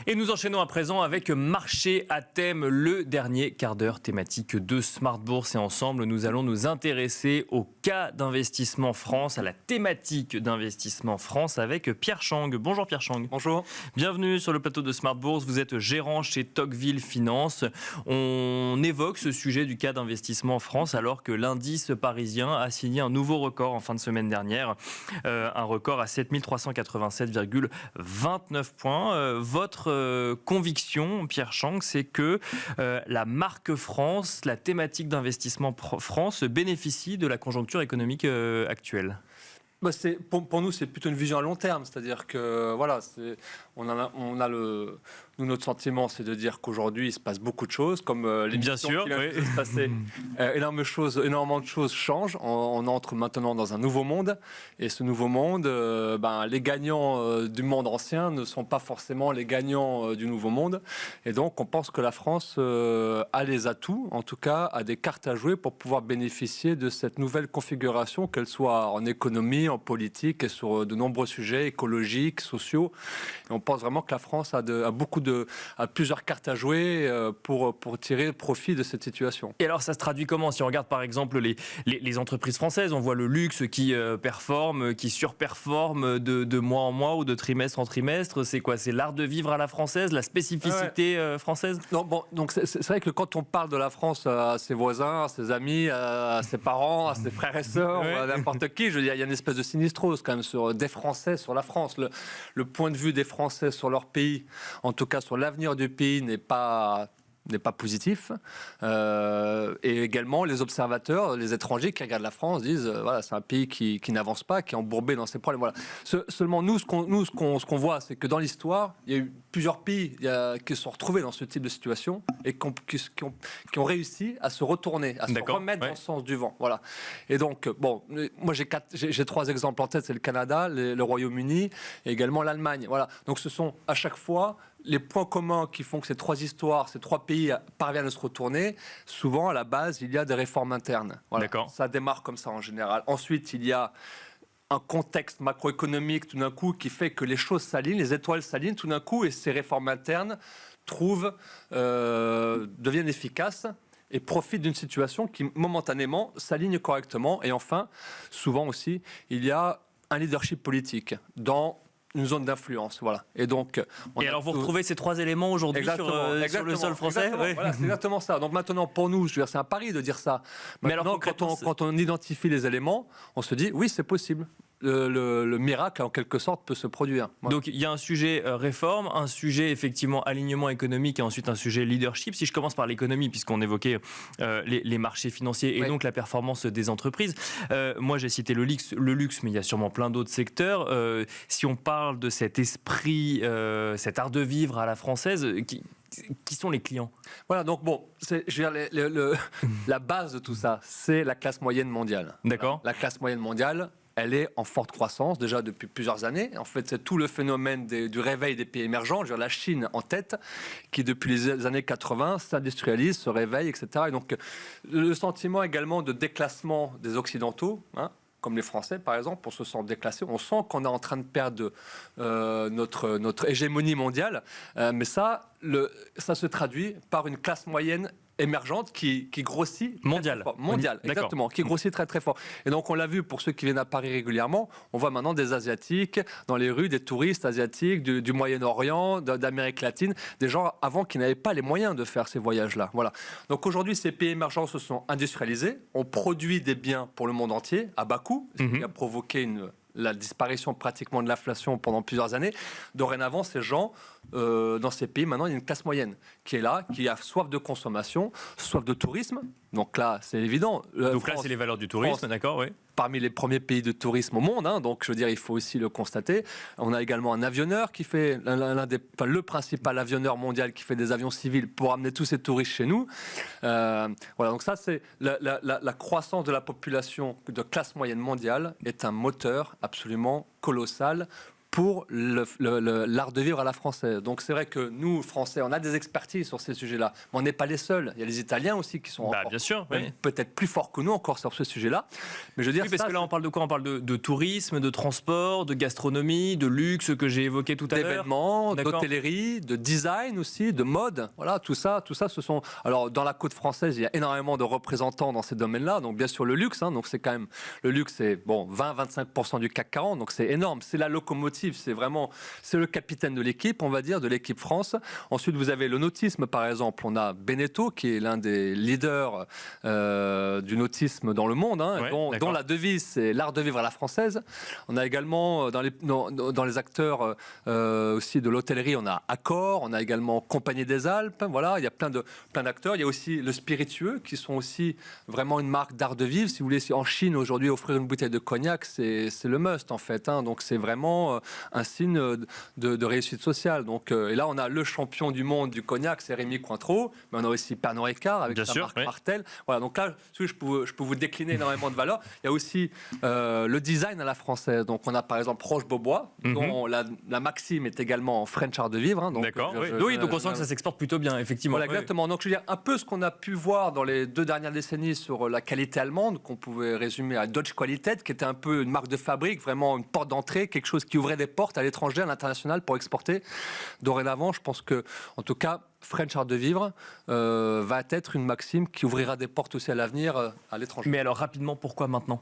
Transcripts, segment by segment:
Et nous enchaînons à présent avec Marché à thème, le dernier quart d'heure thématique de Smart Bourse. Et ensemble, nous allons nous intéresser au cas d'investissement France, à la thématique d'investissement France avec Pierre Chang. Bonjour Pierre Chang. Bonjour. Bienvenue sur le plateau de Smart Bourse. Vous êtes gérant chez Tocqueville Finance. On évoque ce sujet du cas d'investissement France alors que l'indice parisien a signé un nouveau record en fin de semaine dernière. Un record à 7387,29 points. Votre conviction, Pierre Chang, c'est que la marque France, la thématique d'investissement France bénéficie de la conjoncture économique actuelle. Pour nous, c'est plutôt une vision à long terme. C'est-à-dire que, voilà, nous, notre sentiment, c'est de dire qu'aujourd'hui, il se passe beaucoup de choses. Comme l'émission qui vient de se passer, énormément de choses changent. On entre maintenant dans un nouveau monde. Et ce nouveau monde, les gagnants du monde ancien ne sont pas forcément les gagnants du nouveau monde. Et donc, on pense que la France a les atouts, en tout cas, a des cartes à jouer pour pouvoir bénéficier de cette nouvelle configuration, qu'elle soit en économie, en politique et sur de nombreux sujets écologiques, sociaux. Et on pense vraiment que la France a plusieurs cartes à jouer pour tirer profit de cette situation. Et alors ça se traduit comment? Si on regarde par exemple les entreprises françaises, on voit le luxe qui performe, qui surperforme de mois en mois ou de trimestre en trimestre. C'est quoi? C'est l'art de vivre à la française, la spécificité française? Non, donc c'est vrai que quand on parle de la France à ses voisins, à ses amis, à ses parents, à ses frères et sœurs, à n'importe qui, je veux dire, il y a une espèce de sinistrose quand même des Français sur la France. Le point de vue des Français sur leur pays, en tout cas sur l'avenir du pays, n'est pas positif. Et également, les observateurs, les étrangers qui regardent la France disent voilà, c'est un pays qui n'avance pas, qui est embourbé dans ses problèmes. Voilà. Seulement, nous, ce qu'on voit, c'est que dans l'histoire, il y a eu plusieurs pays qui se sont retrouvés dans ce type de situation et qui ont réussi à se retourner, à se remettre dans le sens du vent. Voilà. Et donc, moi, j'ai 3 exemples en tête. C'est le Canada, le Royaume-Uni et également l'Allemagne. Voilà. Donc, ce sont à chaque fois les points communs qui font que ces 3 pays parviennent à se retourner. Souvent, à la base, il y a des réformes internes. Voilà. Ça démarre comme ça en général. Ensuite, il y a un contexte macroéconomique tout d'un coup qui fait que les choses s'alignent, les étoiles s'alignent tout d'un coup et ces réformes internes deviennent efficaces et profitent d'une situation qui momentanément s'aligne correctement. Et enfin, souvent aussi, il y a un leadership politique dans une zone d'influence, voilà. Et donc, alors vous retrouvez ces 3 éléments aujourd'hui sur le sol français. Voilà, c'est exactement ça. Donc maintenant, pour nous, je veux dire, c'est un pari de dire ça. Maintenant, quand on identifie les éléments, on se dit oui, c'est possible. Le miracle, en quelque sorte, peut se produire. Voilà. Donc, il y a un sujet réforme, un sujet, effectivement, alignement économique et ensuite un sujet leadership. Si je commence par l'économie, puisqu'on évoquait les marchés financiers et donc la performance des entreprises. Moi, j'ai cité le luxe, mais il y a sûrement plein d'autres secteurs. Si on parle de cet esprit, cet art de vivre à la française, qui sont les clients? Voilà, donc la base de tout ça, c'est la classe moyenne mondiale. D'accord. La classe moyenne mondiale, elle est en forte croissance déjà depuis plusieurs années. En fait, c'est tout le phénomène du réveil des pays émergents, la Chine en tête, qui depuis les années 80 s'industrialise, se réveille, etc. Et donc, le sentiment également de déclassement des Occidentaux, comme les Français par exemple, on se sent déclassé, on sent qu'on est en train de perdre notre hégémonie mondiale, mais ça se traduit par une classe moyenne émergente qui grossit mondiale, exactement, qui grossit très très fort. Et donc on l'a vu pour ceux qui viennent à Paris régulièrement, on voit maintenant des Asiatiques dans les rues, des touristes asiatiques du Moyen-Orient, d'Amérique latine, des gens avant qui n'avaient pas les moyens de faire ces voyages-là. Voilà. Donc aujourd'hui, ces pays émergents se sont industrialisés, on produit des biens pour le monde entier à bas coût, ce qui a provoqué la disparition pratiquement de l'inflation pendant plusieurs années. Dorénavant, ces gens, dans ces pays, maintenant, il y a une classe moyenne qui est là, qui a soif de consommation, soif de tourisme. Donc là, c'est évident. Donc là, c'est les valeurs du tourisme, d'accord, oui. Parmi les premiers pays de tourisme au monde, donc je veux dire, il faut aussi le constater. On a également un avionneur qui fait le principal avionneur mondial qui fait des avions civils pour amener tous ces touristes chez nous. Voilà, donc ça, c'est la croissance de la population de classe moyenne mondiale est un moteur absolument colossal pour l'art de vivre à la française. Donc c'est vrai que nous, Français, on a des expertises sur ces sujets-là, mais on n'est pas les seuls. Il y a les Italiens aussi qui sont bien sûr, peut-être plus forts que nous encore sur ce sujet-là. Mais je veux dire, parce que là, on parle de quoi? On parle de tourisme, de transport, de gastronomie, de luxe que j'ai évoqué tout à l'heure. D'événements, d'hôtellerie, de design aussi, de mode. Voilà, tout ça, ce sont... Alors, dans la côte française, il y a énormément de représentants dans ces domaines-là. Donc, bien sûr, le luxe. Donc, c'est quand même... Le luxe, c'est 20-25% du CAC 40. Donc, c'est énorme. C'est la locomotive. C'est le capitaine de l'équipe, on va dire, de l'équipe France. Ensuite, vous avez le nautisme, par exemple. On a Beneteau, qui est l'un des leaders du nautisme dans le monde, dont la devise, c'est l'art de vivre à la française. On a également, dans les acteurs aussi de l'hôtellerie, on a Accor, on a également Compagnie des Alpes. Voilà, il y a plein d'acteurs. Il y a aussi le spiritueux, qui sont aussi vraiment une marque d'art de vivre. Si vous voulez, en Chine, aujourd'hui, offrir une bouteille de cognac, c'est le must, en fait. Donc, c'est vraiment un signe de réussite sociale. Donc, et là, on a le champion du monde du cognac, c'est Rémy Cointreau, mais on a aussi Pernod Ricard avec sa marque Martell. Voilà, donc là, je peux vous décliner énormément de valeurs. Il y a aussi le design à la française. Donc, on a par exemple Roche-Beaubois, dont la maxime est également French Art de Vivre. D'accord. Oui, donc on sent que ça s'exporte plutôt bien, effectivement. Voilà, exactement. Donc, je veux dire, un peu ce qu'on a pu voir dans les 2 dernières décennies sur la qualité allemande, qu'on pouvait résumer à Deutsche Qualität, qui était un peu une marque de fabrique, vraiment une porte d'entrée, quelque chose qui ouvrait des portes à l'étranger, à l'international pour exporter. Dorénavant, je pense que, en tout cas, French Art de Vivre va être une maxime qui ouvrira des portes aussi à l'avenir à l'étranger. Mais alors, rapidement, pourquoi maintenant ?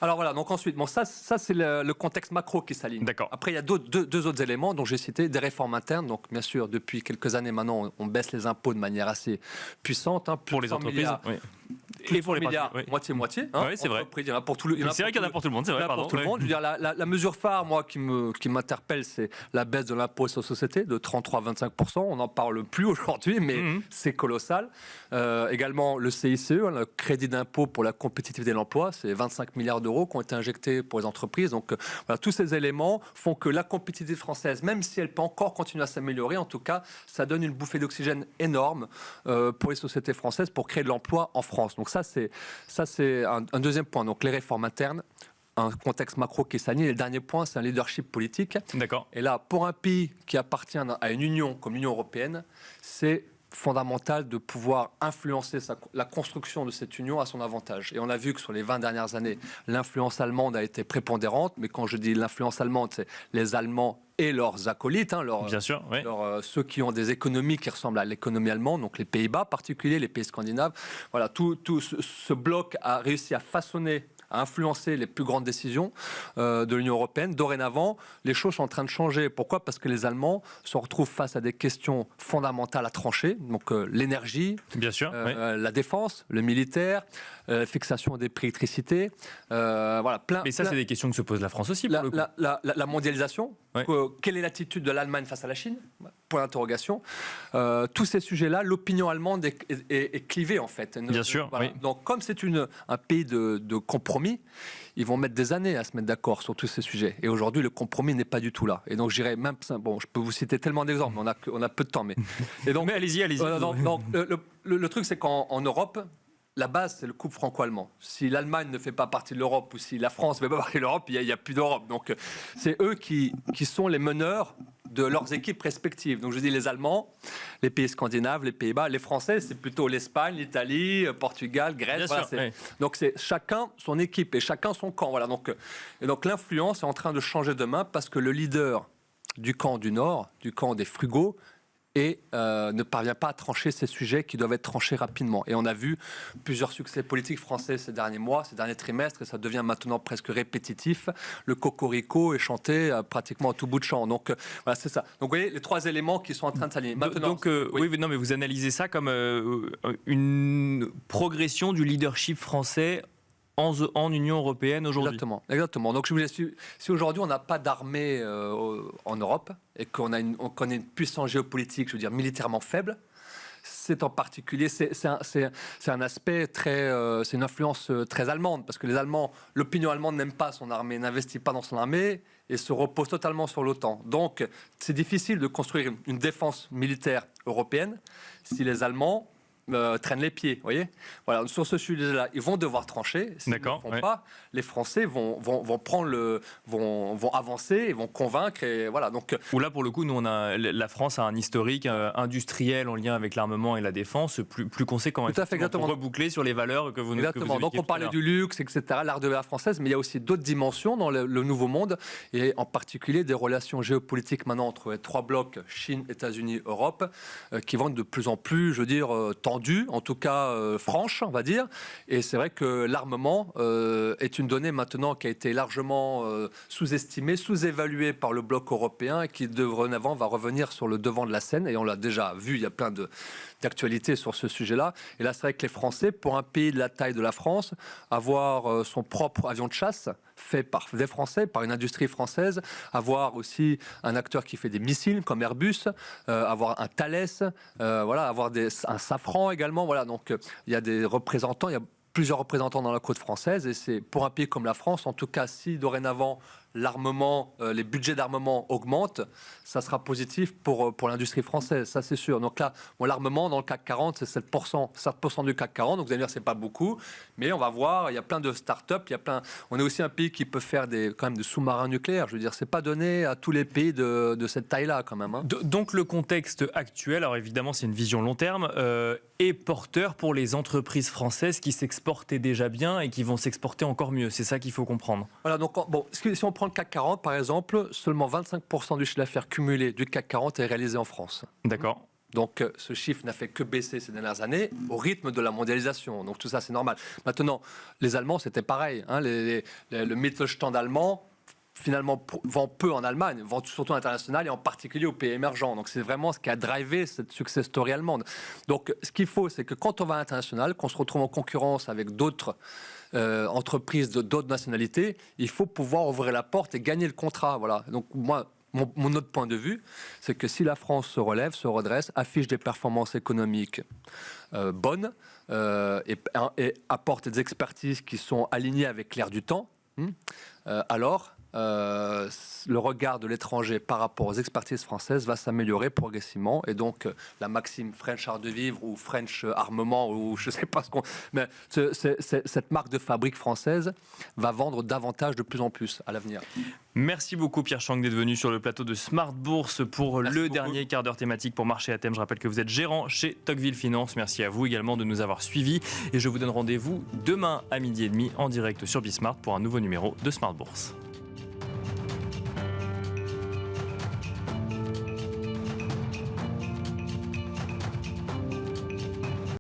Alors voilà, donc ensuite, ça c'est le contexte macro qui s'aligne. D'accord. Après, il y a deux autres éléments dont j'ai cité, des réformes internes. Donc bien sûr, depuis quelques années maintenant, on baisse les impôts de manière assez puissante. Pour les entreprises, et pour les milliards, moitié-moitié. Oui, c'est vrai. Il y en a pour tout le, c'est vrai qu'il y en a pour tout le monde, c'est vrai. Pour tout le monde. Je veux dire, la mesure phare, moi, qui m'interpelle, c'est la baisse de l'impôt sur les sociétés de 33 à 25%. On n'en parle plus aujourd'hui, mais c'est colossal. Également, le CICE, le crédit d'impôt pour la compétitivité de l'emploi, c'est 25 milliards d'euros qui ont été injectés pour les entreprises. Donc, voilà, tous ces éléments font que la compétitivité française, même si elle peut encore continuer à s'améliorer, en tout cas, ça donne une bouffée d'oxygène énorme pour les sociétés françaises pour créer de l'emploi en France. Donc ça, c'est un deuxième point. Donc les réformes internes, un contexte macro qui s'aligne. Et le dernier point, c'est un leadership politique. D'accord. Et là, pour un pays qui appartient à une union comme l'Union européenne, c'est fondamental de pouvoir influencer la construction de cette union à son avantage. Et on a vu que sur les 20 dernières années, l'influence allemande a été prépondérante. Mais quand je dis l'influence allemande, c'est les Allemands et leurs acolytes, bien sûr, ceux qui ont des économies qui ressemblent à l'économie allemande, donc les Pays-Bas en particulier, les pays scandinaves. Voilà, tout ce bloc a réussi à façonner, à influencer les plus grandes décisions de l'Union européenne. Dorénavant, les choses sont en train de changer. Pourquoi ? Parce que les Allemands se retrouvent face à des questions fondamentales à trancher, donc l'énergie, bien sûr, la défense, le militaire, la fixation des prix d'électricité, voilà, Mais ça, c'est des questions que se pose la France aussi. La mondialisation. Quelle est l'attitude de l'Allemagne face à la Chine ? Point d'interrogation. Tous ces sujets-là, l'opinion allemande est clivée en fait. Bien sûr. Voilà. Donc comme c'est un pays de compromis, ils vont mettre des années à se mettre d'accord sur tous ces sujets. Et aujourd'hui, le compromis n'est pas du tout là. Et donc j'irais même, je peux vous citer tellement d'exemples, on a peu de temps, mais allez-y. Donc, le truc, c'est qu'en Europe, la base, c'est le couple franco-allemand. Si l'Allemagne ne fait pas partie de l'Europe ou si la France ne fait pas partie de l'Europe, il n'y a plus d'Europe. Donc, c'est eux qui sont les meneurs de leurs équipes respectives. Donc, je dis les Allemands, les pays scandinaves, les Pays-Bas. Les Français, c'est plutôt l'Espagne, l'Italie, Portugal, Grèce. Voilà, donc, c'est chacun son équipe et chacun son camp. Voilà. Donc l'influence est en train de changer demain parce que le leader du camp du Nord, du camp des frugaux, et ne parvient pas à trancher ces sujets qui doivent être tranchés rapidement. Et on a vu plusieurs succès politiques français ces derniers mois, ces derniers trimestres, et ça devient maintenant presque répétitif. Le cocorico est chanté pratiquement à tout bout de champ. Donc voilà, c'est ça. Donc vous voyez les 3 éléments qui sont en train de s'aligner. Maintenant, donc non, mais vous analysez ça comme une progression du leadership français en Union européenne aujourd'hui. Exactement. Donc, je vous dis, si aujourd'hui on n'a pas d'armée en Europe et qu'on connaît une puissance géopolitique, je veux dire militairement faible, c'est en particulier, c'est un aspect c'est une influence très allemande, parce que les Allemands, l'opinion allemande n'aime pas son armée, n'investit pas dans son armée et se repose totalement sur l'OTAN. Donc, c'est difficile de construire une défense militaire européenne si les Allemands traînent les pieds, vous voyez. Voilà, sur ce sujet-là, ils vont devoir trancher. S'ils ne le font pas, les Français vont avancer et vont convaincre. Et voilà, donc, où là, pour le coup, la France a un historique industriel en lien avec l'armement et la défense plus conséquent. Tout à fait, exactement. Pour reboucler sur les valeurs que vous nous exactement. Donc on parlait du luxe, etc., l'art de la française, mais il y a aussi d'autres dimensions dans le nouveau monde, et en particulier des relations géopolitiques maintenant entre les trois blocs, Chine, États-Unis, Europe, qui vont de plus en plus, je veux dire, tendues, en tout cas franches, on va dire. Et c'est vrai que l'armement est une donnée maintenant qui a été largement sous-estimée, sous-évaluée par le bloc européen, et qui dorénavant va revenir sur le devant de la scène. Et on l'a déjà vu, il y a plein d'actualités sur ce sujet-là. Et là, c'est vrai que les Français, pour un pays de la taille de la France, avoir son propre avion de chasse fait par des Français, par une industrie française, avoir aussi un acteur qui fait des missiles comme Airbus, avoir un Thales, voilà, avoir un Safran également. Voilà, donc il y a des représentants, il y a plusieurs représentants dans la côte française, et c'est pour un pays comme la France, en tout cas, si dorénavant l'armement, les budgets d'armement augmentent, ça sera positif pour l'industrie française, ça c'est sûr. Donc là, l'armement dans le CAC 40, c'est 7% du CAC 40, donc vous allez me dire c'est pas beaucoup, mais on va voir, il y a plein de start-up, on est aussi un pays qui peut faire quand même des sous-marins nucléaires, je veux dire, c'est pas donné à tous les pays de cette taille-là quand même. Hein. Donc le contexte actuel, alors évidemment c'est une vision long terme, est porteur pour les entreprises françaises qui s'exportaient déjà bien et qui vont s'exporter encore mieux, c'est ça qu'il faut comprendre. Voilà, donc si on prend le CAC 40, par exemple, seulement 25% du chiffre d'affaires cumulé du CAC 40 est réalisé en France. D'accord. Donc ce chiffre n'a fait que baisser ces dernières années au rythme de la mondialisation. Donc tout ça, c'est normal. Maintenant, les Allemands, c'était pareil. Hein, le Mittelstand allemand, finalement, vend peu en Allemagne, vend surtout à l'international et en particulier aux pays émergents. Donc c'est vraiment ce qui a drivé cette success story allemande. Donc ce qu'il faut, c'est que quand on va à l'international, qu'on se retrouve en concurrence avec d'autres entreprises d'autres nationalités, il faut pouvoir ouvrir la porte et gagner le contrat. Voilà. Donc moi, mon autre point de vue, c'est que si la France se relève, se redresse, affiche des performances économiques bonnes et apporte des expertises qui sont alignées avec l'air du temps, alors le regard de l'étranger par rapport aux expertises françaises va s'améliorer progressivement, et donc la maxime French art de vivre ou French armement ou je sais pas ce qu'on... Mais cette marque de fabrique française va vendre davantage de plus en plus à l'avenir. Merci beaucoup Pierre Chang d'être venu sur le plateau de Smart Bourse pour Merci le beaucoup. dernier quart d'heure thématique pour Marché à thème. Je rappelle que vous êtes gérant chez Tocqueville Finance. Merci à vous également de nous avoir suivis, et je vous donne rendez-vous demain à 12h30 en direct sur Bismart pour un nouveau numéro de Smart Bourse.